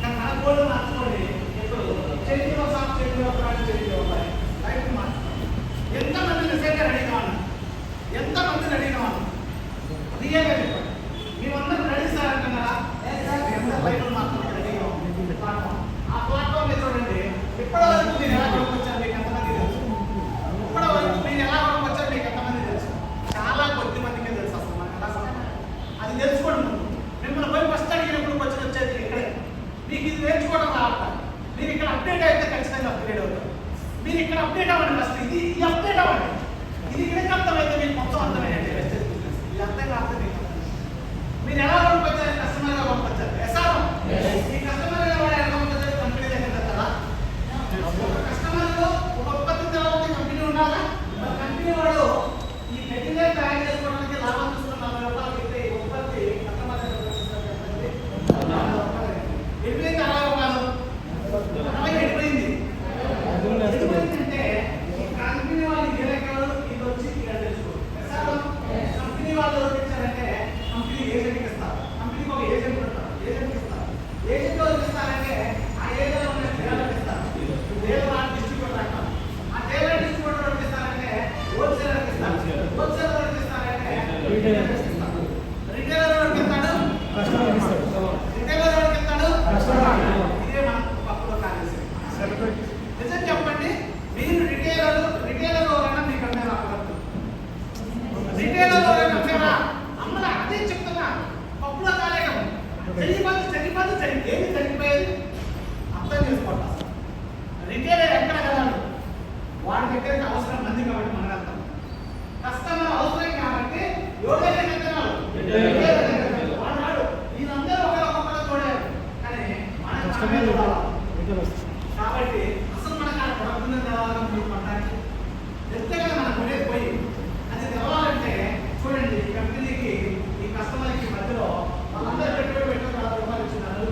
కానీ మన గోల్డ్ మార్చుకోండి. ఇప్పుడు చేతిలో సాఫ్ చేతిలో ప్రాణి చేతిలో ఉన్నాయి. లైఫ్ మార్చుకోండి. ఎంతమంది నిజంగా రెడీగా ఉన్నారు? ఎంతమంది రెడీగా ఉన్నారు? రియల్గా చెప్పండి. మేమందరం రెడీ సార్ అంటున్నారా? లైఫ్ మార్చుకోండి. రెడీగా ఉంది ప్లాట్ఫామ్. ఆ ప్లాట్ఫామ్ చూడండి. ఇప్పటివరకు మీరు ఎలా కొనుక్కొచ్చారు మీకు ఎంతమంది తెలుసు? ఇప్పటివరకు మీరు ఎలా కొనుక్కొచ్చారు మీకు ఎంతమంది తెలుసు? చాలా కొద్ది మందికే తెలుసు. అసలు మనకు ఎలా అది తెలుసుకోండి. మిమ్మల్ని పోయి ఫస్ట్ అడిగినప్పుడు వచ్చి వచ్చేది ఇక్కడే. మీకు ఇది నేర్చుకోవడం రావాలి. మీరు ఇక్కడ అప్డేట్ అయితే ఖచ్చితంగా అప్గ్రేడ్ అవుతారు. మీరు ఇక్కడ అప్డేట్ అవ్వండి. ఫస్ట్ ఇది అప్డేట్ అవ్వండి. ఇది ఇక్కడ అర్థమైతే మీకు మొత్తం అర్థమైనట్టు వెస్టేజ్ బిజినెస్. ఇది అర్థం కాకపోతే మీకు మీరు ఎలా కొనుక్కొచ్చారు? కస్టమర్గా కొనుక్కొచ్చారు. ఎసారం ఈ కస్టమర్గా వాడు ఎలా కొనుక్కొచ్చారు? కంపెనీ దగ్గర కదా. ఒక కస్టమర్లో ఒక ఉత్పత్తి తర్వాత కంపెనీ ఉండాలా? కంపెనీ వాడు ఈ మెటీరియల్ తయారు చేసుకోవడానికి లాభం చూసుకున్న 40 రూపాయలు పెట్టి ఉత్పత్తి కస్టమర్ దగ్గర ఎప్పుడైతే 60 రూపాయలు 40 ఎడిపోయింది. ఎడిపోయిందంటే ఈ కంపెనీ వాళ్ళు ఏ రకాలు ఇది వచ్చి ఇక్కడ తెలుసుకోవాలి. కంపెనీ వాళ్ళు ఇచ్చారంటే కంపెనీ ఏజెంట్కి ఇస్తారు. కంపెనీకి ఒక ఏజెంట్ ఉంటారు. ఏజెంట్కి ఇస్తారు. ఏజెంట్ వాళ్ళకి ఇస్తారంటే ఆ ఏరియాలో ఉన్న డీలర్కి ఇస్తారు. డీలర్ డిస్ట్రిబ్యూటర్ అంటారు. ఆ డీలర్ డిస్ట్రిబ్యూటర్ ఇస్తారంటే హోల్సేలర్కి ఇస్తారు. హోల్సేలర్కి ఇస్తారంటే రిటైలర్కి ఇస్తారు. రిటైలర్ ఎవరికి ఇస్తాడు? కస్టమర్కి ఇస్తాడు. రిటైలర్ ఎవరికి ఇస్తాడు? కస్టమర్. ఇదే మన పక్కలో కాలేజీ. నిజం చెప్పండి. మీరు రిటైలర్ ఎవరైనా మీకు అమ్మేలా రిటైలర్ ఎవరైనా అమ్మేలా అమ్మలా అదే చెప్తున్నా. పప్పులో కాలేయడం చనిపోదు ఏది చనిపోయేది అర్థం చేసుకోండి. అసలు రిటైలర్ ఎక్కడ కదాడు? వాడి దగ్గరికి అవసరం మంది కాబట్టి మన అర్థం. కస్టమర్ అవసరం కాబట్టి ఎవరైనా చెప్తున్నారు వాడు వీళ్ళందరూ ఒకరొకరు చూడారు. కానీ మన కాబట్టి అసలు మనకు ఆ ప్రొడక్ట్ తెలవాలని మీరు పడ్డానికి చెప్తే కదా మన కొనేది పోయి అది తెలవాలంటే చూడండి. ఈ కంపెనీకి ఈ కస్టమర్కి మధ్యలో వాళ్ళందరూ పెట్టుబడి పెట్టిన 40 రూపాయలు ఇచ్చినారు.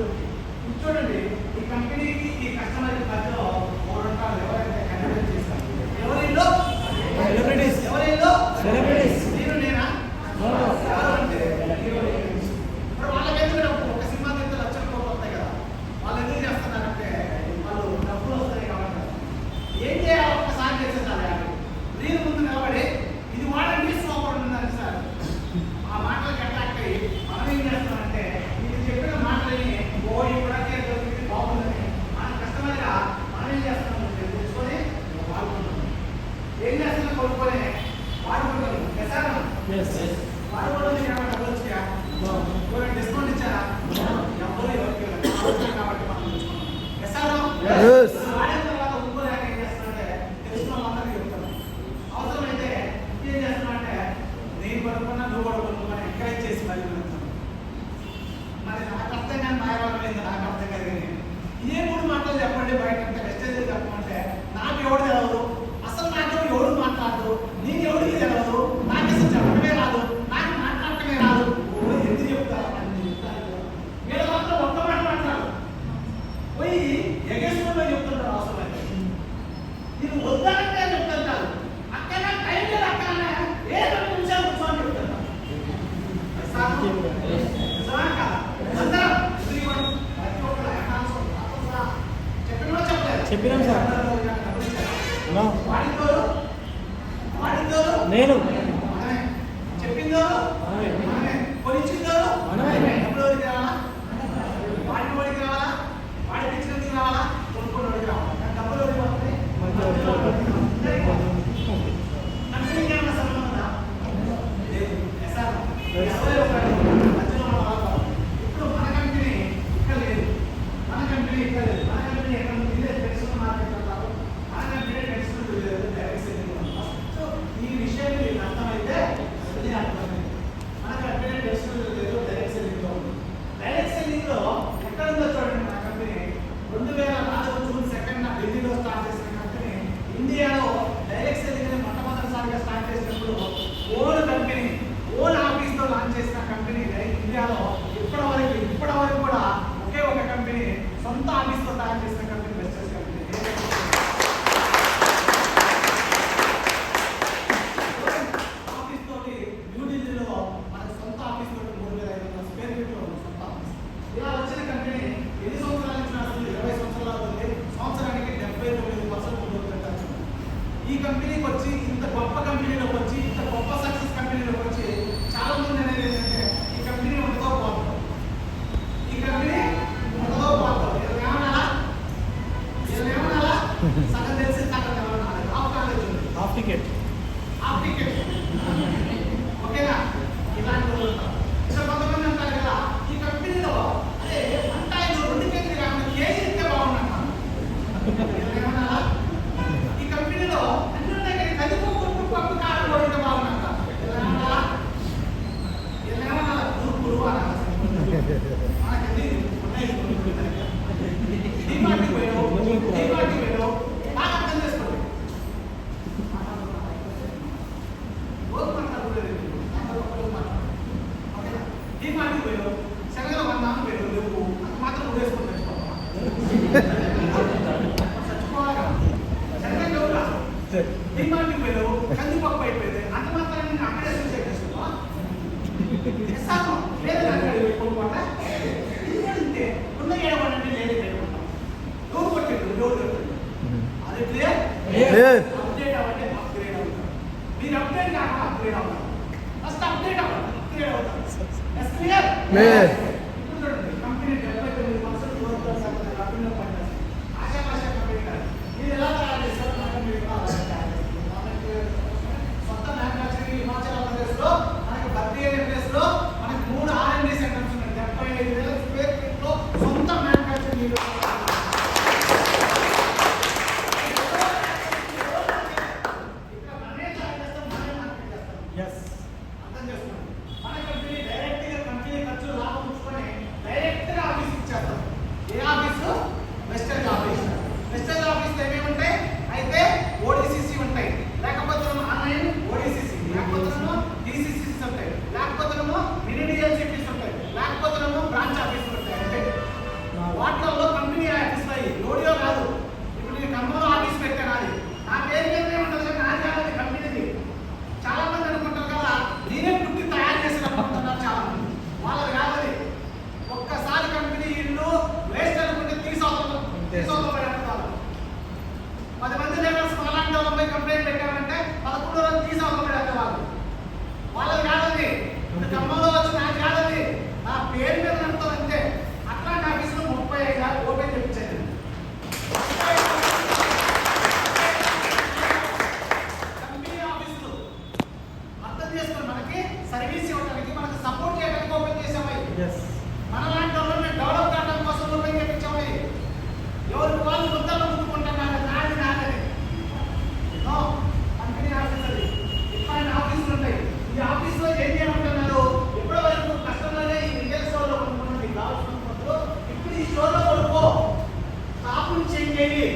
చూడండి ఈ కంపెనీకి ఈ కస్టమర్కి మధ్యలో 3 రకాలు ఎవరైతే కన్వర్ట్ చేస్తారు. ఎవరిలో నేను నేనా అంటే ఇప్పుడు వాళ్ళకి ఎందుకు ఒక సినిమా దగ్గర లక్షల రూపాయలు వస్తాయి కదా. వాళ్ళు ఎందుకు చేస్తున్నారంటే వాళ్ళు డబ్బులు వస్తాయి కాబట్టి. ఏం చేయాలి? ఒక్కసారి చేసేసారి నేను ముందు నిలబడి ఇది వాడండి సూపర్ ఉందని సార్ ఆ మాటలకు అట్రాక్ట్ అయ్యి మనం ఏం చేస్తామంటే ఇది చెప్పిన మాటలని ఇప్పుడంటే బాగుందని మన కస్టమర్గా మనం ఏం చేస్తాం తెలుసుకొని వాడుకుంటాం. ఏం చేస్తున్నాం? కొనుక్కొని వాడుకుంటాం. ఎసారా వాడుకోవడం డబ్బులు వచ్చాయా? డిస్కౌంట్ ఇచ్చారా? ఎవరు ఎవరికి కాబట్టి మనం తెలుసుకున్నాం. ఎసారా వాడిన తర్వాత ఇంకోలేక ఏం చేస్తున్నారంటే తెలుసుకున్న వాళ్ళందరికీ చెప్తాను. అవసరమైతే ఏం చేస్తున్నామంటే నేను కొనుక్కున్నా నువ్వు కూడా కొనుక్కోమని ఎంకరేజ్ చేసి మరి వెళ్తాను. మరి నాకు అర్థం కానీ మాయవాడు లేదు. నాకు అర్థం కాదు. కానీ ఏ 3 మాటలు చెప్పండి బయట అంటే వెస్టేజ్ చెప్పమంటే నాకు ఎవడు తెలవదు. అసలు నాకు ఎవడు మాట్లాడదు. నీకు ఎవరికి తెలవదు. నాకు అసలు చెప్పడమే రాదు. నాకు మాట్లాడటమే రాదు. ఎందుకు చెప్తారు? అని చెప్తారు. మీరు మాత్రం ఒక్క మాట మాట్లాడు పోయి ఎగేసుకుంటూ చెప్తుంటారు. అవసరం అయితే నేను వద్దానంటే చెప్తుంటారు. అక్కడ టైం లేదు. అక్కడ ఏ 2 నిమిషాలు కూర్చొని చెప్తుంటారు. చెప్పినాం సార్. నేను చెప్పిందో కొనిచ్చిందో డబ్బులు వాడికి రావాలా? వాడికి రావాలా? వాడి పిచ్చినందుకు రావాలా? కొనుక్కోని వాడికి రావాలా? డబ్బులు వాడికి వస్తాయి. కంపెనీకి ఏమన్నా సంబంధం ఉందా? లేదు. మధ్యలో ఇప్పుడు మన కంపెనీ ఇక్కడ లేదు. మన కంపెనీ ఇక్కడ లేదు. మన కంపెనీ ఎక్కడ ఉంది? మార్కెట్ అంటారు. మన కంపెనీ ఈ విషయాన్ని అప్డేట్ అవ్వండి, అప్గ్రేడ్ అవుతారు. మీరు అప్డేట్ కాక అప్గ్రేడ్ అవుతారు. ఫస్ట్ అప్డేట్ అవ్వండి, అప్గ్రేడ్ అవుతారు. క్లియర్? ఇప్పుడు చూడండి, కంపెనీ 79% గ్రోత్ కంపెనీలో పనిచేస్తుంది. ఆశామాష కంపెనీ కాదు. మీరు ఎలా తయారు చేస్తారు? మీరు కూడా అలాగే తయారు చేస్తారు. మనకి సొంత మ్యానుఫ్యాక్చరింగ్ హిమాచల్ ఆంధ్రప్రదేశ్లో మనకి బర్తీ అనే ప్లేస్లో మనకి 3 R&D సెంటర్స్ ఉన్నాయి. 75,000 స్క్వేర్ ఫీట్లో సొంత మ్యానుఫ్యాక్చరింగ్ వాటిలో కంపెనీ ఆఫీస్ లోడియో కాదు. ఇప్పుడు నేను ఖమ్మంలో ఆఫీస్ పెట్టాను, అది నా పేరు మీదనే ఉంటుంది కానీ నాది కాదు, కంపెనీది. చాలా మంది అనుకుంటారు కదా నేనే పుట్టి తయారు చేసిన అనుకుంటున్నారు చాలా మంది. వాళ్ళది కాదని ఒక్కసారి కంపెనీ ఇల్లు వేస్ట్ అనుకుంటే తీసుకోవాలి. 10 మంది లేబర్స్ అలాంటి వాళ్ళపై కంప్లైంట్ పెట్టామంటే 11 రోజులు తీసుకోవాలి వాళ్ళు. వాళ్ళది కాదండి, ఇప్పుడు ఖమ్మంలో వచ్చి నాది కాదండి, నా పేరు మీద నడుతుంది అంతే. అట్లాంటి ఆఫీసులో 35 ఓపెన్ చేయించాను. కంపెనీ ఆఫీసులు అర్థం చేసుకుని మనకి సర్వీస్ ఇవ్వడానికి, మనకు సపోర్ట్ చేయడానికి ఓపెన్ చేసామై. మన లాంటి వాళ్ళు డెవలప్ కావడం కోసం ఓపెన్ చేయించామై. ఎవరికి వాళ్ళు ముద్దలు ముందుకుంటున్నారు, నాది నాదని. నో, కంపెనీ ఆఫీస్ అది. ఇట్లాంటి ఆఫీసులు ఉంటాయి. ఈ ఆఫీసులో ఏం చేయమంటున్నారు? ఎప్పటి వరకు కస్టమర్లే ఈ రిటైల్ స్టోర్లో కొనుక్కోండి కావాల్సిన ఇప్పుడు ఈ స్టోర్లో కొనుక్కో, షాపుని చేంజ్ చేయి.